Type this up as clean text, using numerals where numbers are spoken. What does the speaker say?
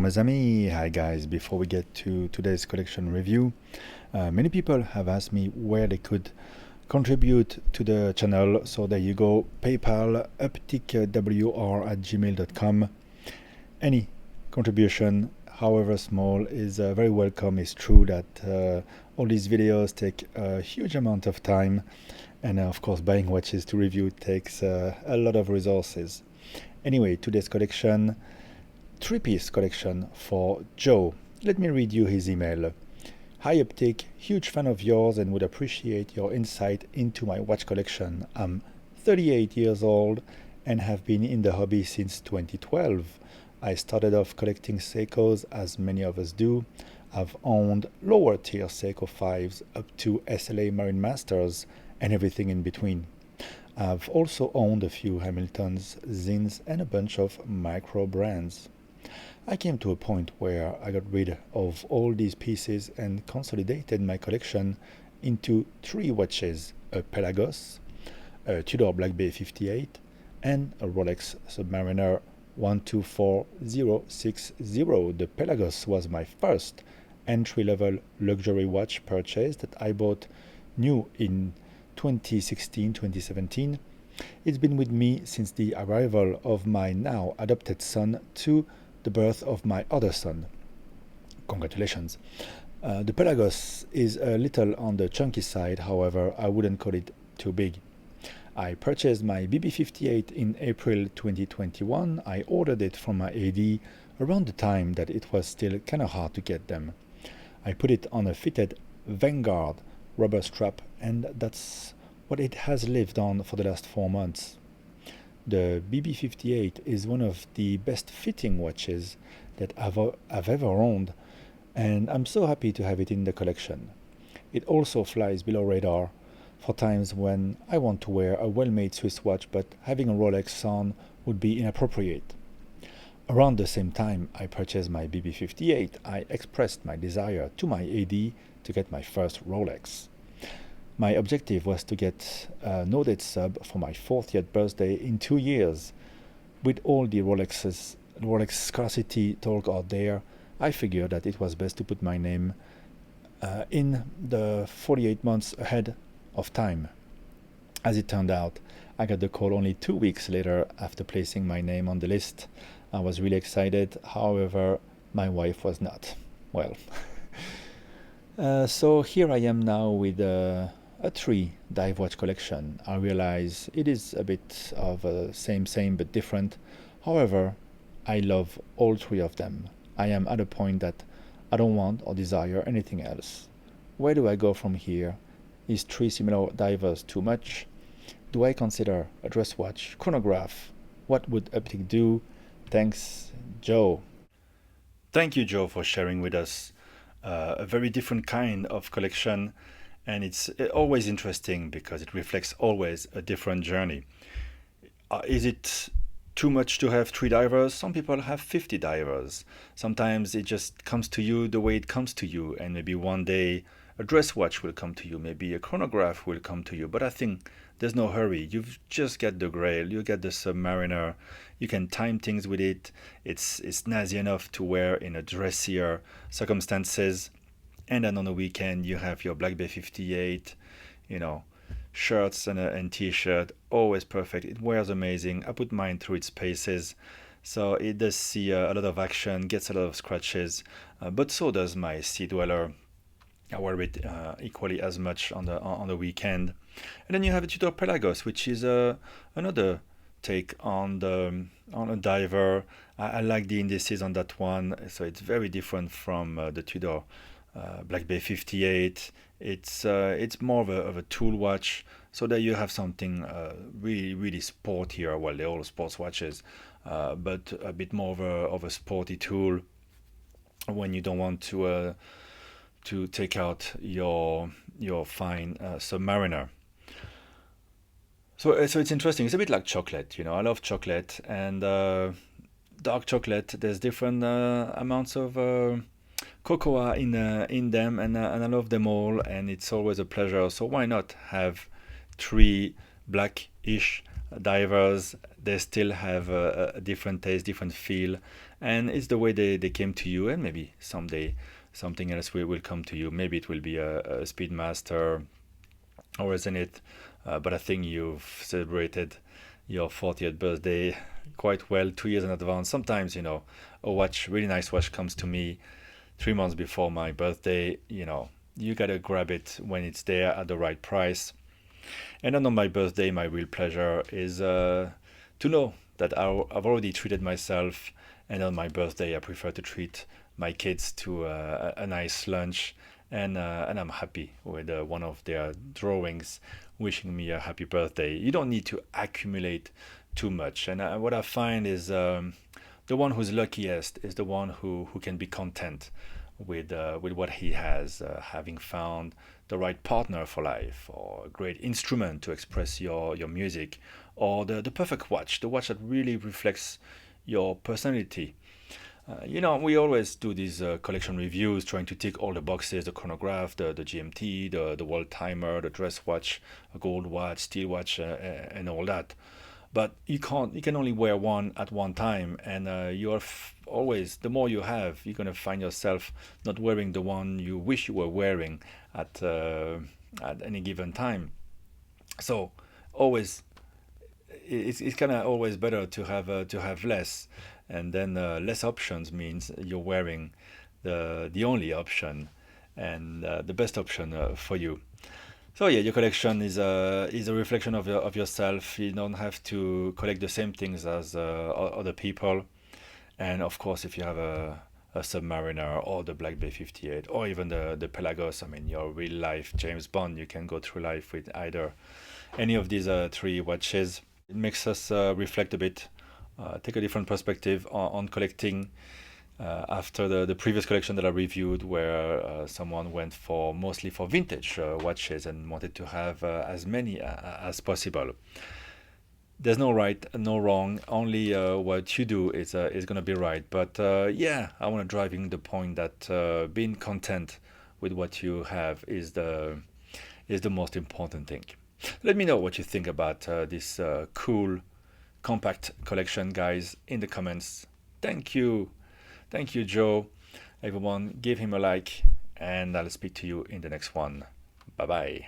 mes amis. Hi guys, before we get to today's collection review, many people have asked me where they could contribute to the channel. So there you go, PayPal, upticwr@gmail.com. Any contribution, however small, is very welcome. It's true that all these videos take a huge amount of time, and of course buying watches to review takes a lot of resources. Anyway, today's collection, three-piece collection for Joe. Let me read you his email. Hi Uptic, huge fan of yours and would appreciate your insight into my watch collection. I'm 38 years old and have been in the hobby since 2012. I started off collecting Seikos, as many of us do. I've owned lower tier Seiko 5s up to SLA Marine Masters and everything in between. I've also owned a few Hamiltons, Zins and a bunch of micro brands. I came to a point where I got rid of all these pieces and consolidated my collection into three watches: a Pelagos, a Tudor Black Bay 58, and a Rolex Submariner 124060. The Pelagos was my first entry-level luxury watch purchase that I bought new in 2016-2017. It's been with me since the arrival of my now adopted son to the birth of my other son. Congratulations. The Pelagos is a little on the chunky side, however, I wouldn't call it too big. I purchased my BB58 in April 2021. I ordered it from my AD around the time that it was still kinda hard to get them. I put it on a fitted Vanguard rubber strap, and that's what it has lived on for the last 4 months. The BB58 is one of the best fitting watches that I've ever owned, and I'm so happy to have it in the collection. It also flies below radar for times when I want to wear a well-made Swiss watch, but having a Rolex on would be inappropriate. Around the same time I purchased my BB58, I expressed my desire to my AD to get my first Rolex. My objective was to get a no-date sub for my 40th birthday in 2 years. With all the Rolex scarcity talk out there, I figured that it was best to put my name in the 48 months ahead of time. As it turned out, I got the call only 2 weeks later after placing my name on the list. I was really excited, however, my wife was not. Well, so here I am now with a three dive watch collection. I realize it is a bit of a same but different. However, I love all three of them. I am at a point that I don't want or desire anything else. Where do I go from here? Is three similar divers too much? Do I consider a dress watch, chronograph? What would Uptic do? Thanks, Joe. Thank you, Joe, for sharing with us a very different kind of collection. And it's always interesting because it reflects always a different journey. Is it too much to have three divers? Some people have 50 divers. Sometimes it just comes to you the way it comes to you, and maybe one day a dress watch will come to you, maybe a chronograph will come to you. But I think there's no hurry. You've just got the Grail, you get the Submariner, you can time things with it. It's snazzy enough to wear in a dressier circumstances. And then on the weekend, you have your Black Bay 58, shirts and t-shirt, always perfect. It wears amazing. I put mine through its paces, so it does see a lot of action, gets a lot of scratches, but so does my Sea Dweller. I wear it equally as much on the weekend. And then you have a Tudor Pelagos, which is another take on a diver. I like the indices on that one, so it's very different from the Tudor Black Bay 58. It's more of a tool watch. So there you have something really sportier. Well, they're all sports watches, but a bit more of a sporty tool when you don't want to take out your fine Submariner. So it's interesting. It's a bit like chocolate. I love chocolate, and dark chocolate. There's different amounts of cocoa in them, and I love them all, and it's always a pleasure. So why not have three black-ish divers, they still have a different taste, different feel, and it's the way they came to you, and maybe someday something else will come to you. Maybe it will be a Speedmaster or a Zenith, but I think you've celebrated your 40th birthday quite well, 2 years in advance. Sometimes, a watch, really nice watch, comes to me 3 months before my birthday. You gotta grab it when it's there at the right price. And then on my birthday, my real pleasure is to know that I've already treated myself, and on my birthday, I prefer to treat my kids to a nice lunch, and I'm happy with one of their drawings wishing me a happy birthday. You don't need to accumulate too much, and what I find is the one who's luckiest is the one who can be content with what he has, having found the right partner for life, or a great instrument to express your music, or the perfect watch, the watch that really reflects your personality. We always do these collection reviews, trying to tick all the boxes: the chronograph, the GMT, the world timer, the dress watch, a gold watch, steel watch, and all that. But you can't. You can only wear one at one time, and you're always. The more you have, you're gonna find yourself not wearing the one you wish you were wearing at any given time. So always, it's kind of always better to have less, and then less options means you're wearing the only option, and the best option for you. So yeah, your collection is a reflection of yourself. You don't have to collect the same things as other people. And of course, if you have a Submariner or the Black Bay 58 or even the Pelagos, I mean, your real life James Bond, you can go through life with either any of these three watches. It makes us reflect a bit, take a different perspective on collecting. After the previous collection that I reviewed, where someone went for mostly for vintage watches and wanted to have as many as possible. There's no right, no wrong. Only what you do is gonna be right. But yeah, I want to driving the point that being content with what you have is the most important thing. Let me know what you think about this cool compact collection, guys, in the comments. Thank you. Thank you, Joe. Everyone, give him a like, and I'll speak to you in the next one. Bye bye.